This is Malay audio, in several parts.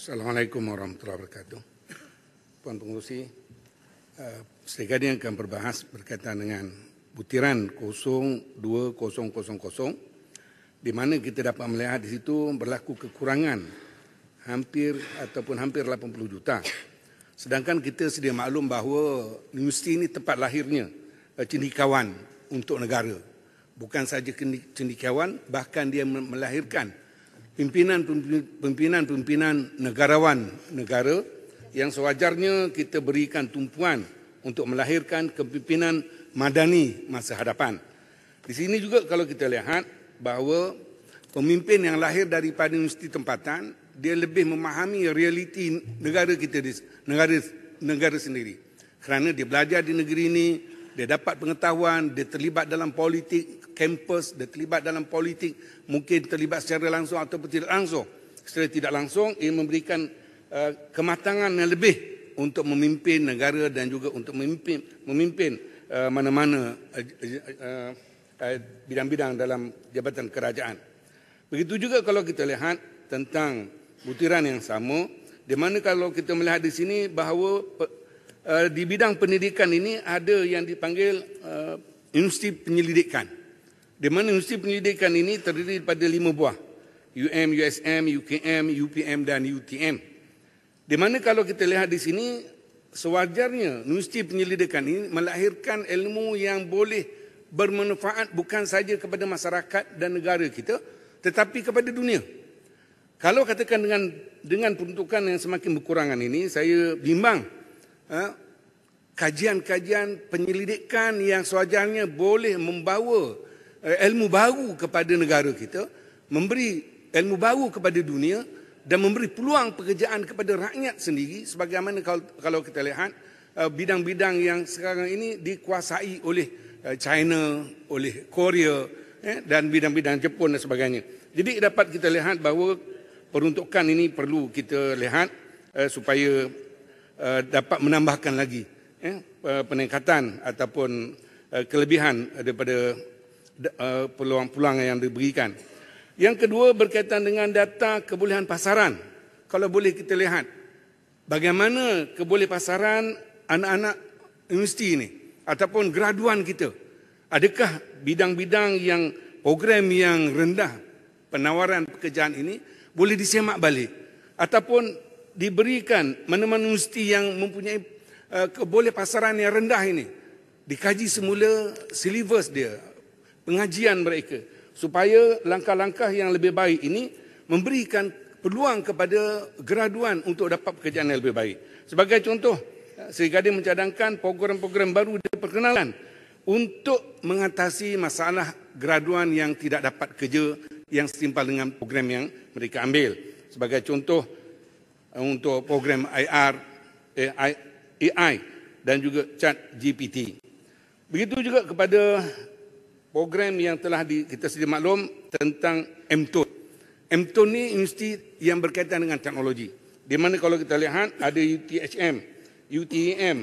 Assalamualaikum warahmatullahi wabarakatuh. Puan Pengerusi, sedikit yang akan berbahas berkaitan dengan butiran 02000 di mana kita dapat melihat di situ berlaku kekurangan hampir 80 juta. Sedangkan kita sedia maklum bahawa universiti ini tempat lahirnya cendekiawan untuk negara. Bukan saja cendekiawan, bahkan dia melahirkan pimpinan negarawan negara yang sewajarnya kita berikan tumpuan untuk melahirkan kepimpinan madani masa hadapan. Di sini juga kalau kita lihat bahawa pemimpin yang lahir daripada universiti tempatan, dia lebih memahami realiti negara kita, negara sendiri. Kerana dia belajar di negeri ini, dia dapat pengetahuan, dia terlibat dalam politik kampus, dia terlibat dalam politik, mungkin terlibat secara langsung ataupun tidak langsung. Secara tidak langsung, ia memberikan kematangan yang lebih untuk memimpin negara dan juga untuk memimpin mana-mana bidang-bidang dalam jabatan kerajaan. Begitu juga kalau kita lihat tentang butiran yang sama, di mana kalau kita melihat di sini bahawa di bidang pendidikan ini ada yang dipanggil Universiti Penyelidikan. Di mana Universiti Penyelidikan ini terdiri daripada 5 buah. UM, USM, UKM, UPM dan UTM. Di mana kalau kita lihat di sini, sewajarnya Universiti Penyelidikan ini melahirkan ilmu yang boleh bermanfaat bukan saja kepada masyarakat dan negara kita, tetapi kepada dunia. Kalau katakan dengan peruntukan yang semakin berkurangan ini, saya bimbang kajian-kajian penyelidikan yang sewajarnya boleh membawa ilmu baru kepada negara kita, memberi ilmu baru kepada dunia dan memberi peluang pekerjaan kepada rakyat sendiri, sebagaimana kalau kita lihat bidang-bidang yang sekarang ini dikuasai oleh China, oleh Korea dan bidang-bidang Jepun dan sebagainya. Jadi dapat kita lihat bahawa peruntukan ini perlu kita lihat supaya dapat menambahkan lagi peningkatan ataupun kelebihan daripada peluang-peluang yang diberikan. Yang kedua berkaitan dengan data kebolehan pasaran. Kalau boleh kita lihat bagaimana kebolehan pasaran anak-anak universiti ini ataupun graduan kita. Adakah bidang-bidang yang program yang rendah penawaran pekerjaan ini boleh disemak balik ataupun diberikan mana-mana universiti yang mempunyai kebolehan pasaran yang rendah ini dikaji semula silibus dia, pengajian mereka, supaya langkah-langkah yang lebih baik ini memberikan peluang kepada graduan untuk dapat pekerjaan yang lebih baik. Sebagai contoh, Seri Gading mencadangkan program-program baru diperkenalkan untuk mengatasi masalah graduan yang tidak dapat kerja yang setimpal dengan program yang mereka ambil. Sebagai contoh, untuk program AI dan juga ChatGPT. Begitu juga kepada program yang telah kita sedia maklum tentang MTOT. MTOT ni universiti yang berkaitan dengan teknologi. Di mana kalau kita lihat ada UTHM, UTEM,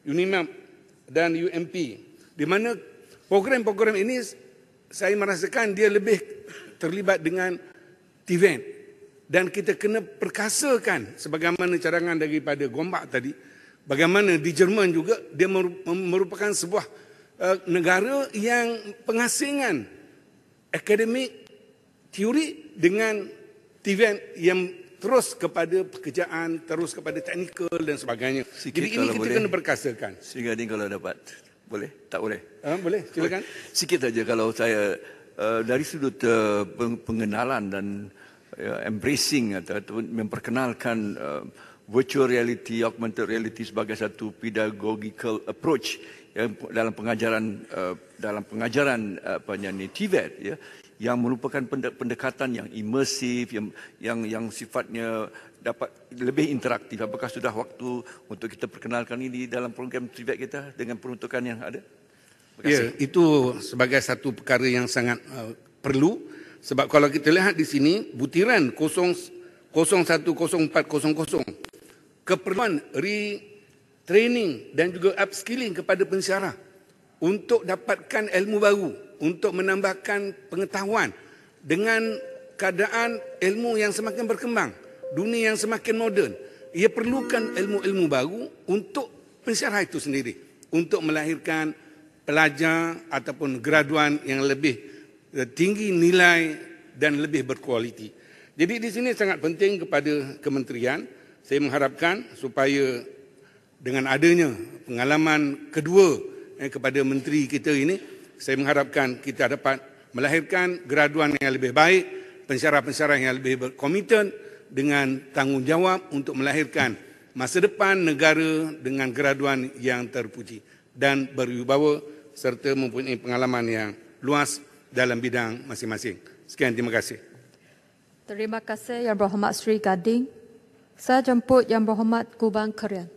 UNIMAP dan UMP. Di mana program-program ini saya merasakan dia lebih terlibat dengan TVET. Dan kita kena perkasakan sebagaimana cadangan daripada Gombak tadi. Bagaimana di Jerman juga dia merupakan sebuah negara yang pengasingan akademik teori dengan TVET yang terus kepada pekerjaan, terus kepada teknikal dan sebagainya. Jadi ini kita kena perkasakan. Seri Gading kalau dapat. Boleh? Tak boleh? Boleh, silakan. Sikit saja kalau saya dari sudut pengenalan dan embracing atau memperkenalkan virtual reality, augmented reality sebagai satu pedagogical approach dalam pengajaran TVET, ya, yang merupakan pendekatan yang imersif, yang sifatnya dapat lebih interaktif. Apakah sudah waktu untuk kita perkenalkan ini dalam program TVET kita dengan peruntukan yang ada? Ya, itu sebagai satu perkara yang sangat perlu. Sebab kalau kita lihat di sini, butiran 010400 keperluan retraining dan juga upskilling kepada pensyarah untuk dapatkan ilmu baru, untuk menambahkan pengetahuan dengan keadaan ilmu yang semakin berkembang. dunia yang semakin moden. Ia perlukan ilmu-ilmu baru untuk pensyarah itu sendiri, untuk melahirkan pelajar ataupun graduan yang lebih tinggi nilai dan lebih berkualiti. Jadi di sini sangat penting kepada kementerian, saya mengharapkan supaya dengan adanya pengalaman kedua kepada menteri kita ini, saya mengharapkan kita dapat melahirkan graduan yang lebih baik, pensyarah-pensyarah yang lebih berkomitmen dengan tanggungjawab untuk melahirkan masa depan negara dengan graduan yang terpuji dan berwibawa serta mempunyai pengalaman yang luas dalam bidang masing-masing. Sekian, terima kasih. Terima kasih Yang Berhormat Sri Gading. Saya jemput Yang Berhormat Kuban Kerian.